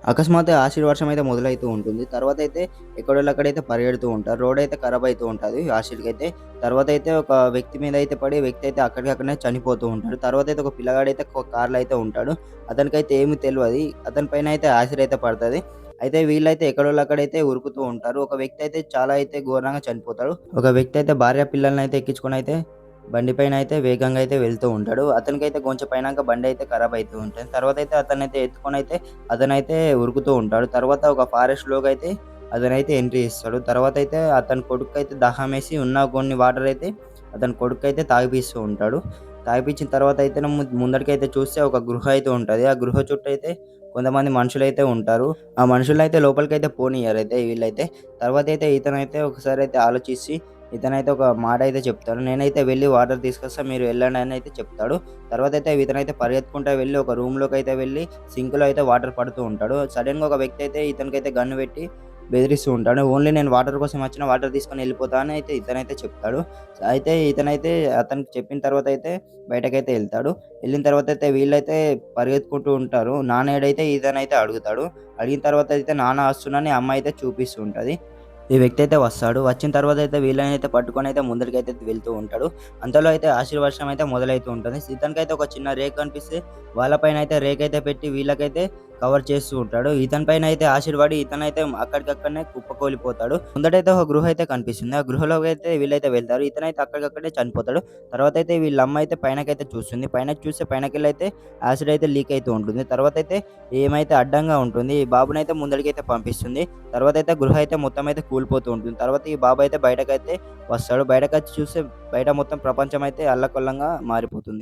అకస్మాత్తుగా యాసిడ్ వర్షం అయితే మొదలైతూ ఉంటుంది. తర్వాతయితే ఎక్కడోళ్ళక్కడైతే పరిగెడుతూ ఉంటారు. రోడయితే ఖరాబ్ అయితూ ఉంటది యాసిడ్‌కైతే. తర్వాతయితే ఒక వ్యక్తి మీద అయితే పడి వ్యక్తి అయితే అక్కడికక్కడనే చనిపోతూ ఉంటాడు. తర్వాతయితే ఒక పిల్లగాడైతే కార్‌లో అయితే ఉంటాడు. అతనికైతే ఏమి తెలవది. అతని పైన అయితే యాసిడ్ అయితే పడతది. అయితే వీళ్ళైతే ఎక్కడోళ్ళక్కడైతే ఉరుకుతూ ఉంటారు. ఒక వ్యక్తి అయితే చాలా అయితే ఘోరంగా చనిపోతాడు. ఒక వ్యక్తి అయితే భార్య పిల్లలనైతే ఎక్కించుకొనైతే బండి పైనయితే వేగంగా అయితే వెళ్తూ ఉంటాడు. అతనికైతే కొంచెం పైనంక బండయితే ఖరాబ్ అయితూ ఉంటది. తర్వాతయితే అతన్నయితే ఎత్తుకొనైతే అతనైతే ఉరుకుతూ ఉంటాడు. తర్వాత ఒక ఫారెస్ట్‌లోకి అయితే అతనైతే ఎంట్రీ ఇస్తాడు. తర్వాతయితే అతని కొడుకైతే దాహమేసి ఉన్న కొన్ని వాటర్ అయితే అతని కొడుకైతే తాగిపిస్తూ ఉంటాడు. తాగిపిచ్చిన తర్వాత అయితేనే ముందటికైతే చూస్తే ఒక గృహ అయితే ఉంటది. ఆ గృహ చుట్టూ అయితే కొంతమంది మనుషులైతే ఉంటారు. ఆ మనుషులనైతే లోపలికైతే పోనియ్యరైతే వీళ్ళైతే. తర్వాతయితే ఇతనైతే ఒకసారైతే ఆలోచించి ఇతనైతే ఒక మాట అయితే చెప్తాడు. నేనైతే వెళ్లి వాటర్ తీసుకొస్తా మీరు వెళ్ళండి అని అయితే చెప్తాడు. తర్వాతయితే ఇతనైతే పరిగెత్తుకుంటా వెళ్లి ఒక రూమ్‌లోకైతే వెళ్లి సింక్‌లో అయితే వాటర్ పడుతూ ఉంటాడు. సడెన్‌గా ఒక వ్యక్తి అయితే ఇతనికైతే గన్ పెట్టి బెదిరిస్తూ ఉంటాడు. ఓన్లీ నేను వాటర్ కోసం వచ్చిన వాటర్ తీసుకొని వెళ్ళిపోతా అని అయితే ఇతనైతే చెప్తాడు. అయితే ఇతనైతే అతనికి చెప్పిన తర్వాత అయితే బయటకైతే ఎళ్తాడు. ఎళ్ళిన తర్వాత అయితే వీళ్ళైతే పరిగెత్తుకుంటూ ఉంటారు. నాన్న ఏడైతే ఇతనైతే అడుగుతాడు. అడిగిన తర్వాత అయితే నాన్న వస్తున్నాడని అమ్మ అయితే చూపిస్తూ ఉంటది. ఈ వ్యక్తి అయితే వస్తాడు. వచ్చిన తర్వాత అయితే వీళ్ళనైతే పట్టుకొనైతే ముందరికైతే వెళ్తూ ఉంటాడు. అంతలో అయితే ఆశీర్వర్షం అయితే మొదలైతూ ఉంటుంది. ఇతనికైతే ఒక చిన్న రేక్ కనిపిస్తే వాళ్ళపైన అయితే రేకైతే పెట్టి వీళ్ళకైతే కవర్ చేస్తూ ఉంటాడు. ఇతని పైన అయితే ఆశీర్వాడి ఇతనైతే అక్కడికక్కడనే కుప్పకూలిపోతాడు. ముందటైతే ఒక గృహ అయితే కనిపిస్తుంది. ఆ గృహలోకి అయితే వీళ్ళైతే వెళ్తారు. ఇతనైతే అక్కడికక్కడే చనిపోతాడు. తర్వాత అయితే వీళ్ళ అమ్మ అయితే పైనకైతే చూస్తుంది. పైనకి చూస్తే పైనకెళ్ళైతే యాసిడ్ అయితే లీక్ అయితూ ఉంటుంది. తర్వాతైతే ఏమైతే అడ్డంగా ఉంటుంది. ఈ బాబునైతే ముందడికైతే పంపిస్తుంది. తర్వాతయితే గృహ అయితే మొత్తం అయితే కూలిపోతూ ఉంటుంది. తర్వాత ఈ బాబు అయితే బయటకైతే వస్తాడు. బయటకొచ్చి చూస్తే బయట మొత్తం ప్రపంచం అయితే అల్లకల్లోలంగా మారిపోతుంది.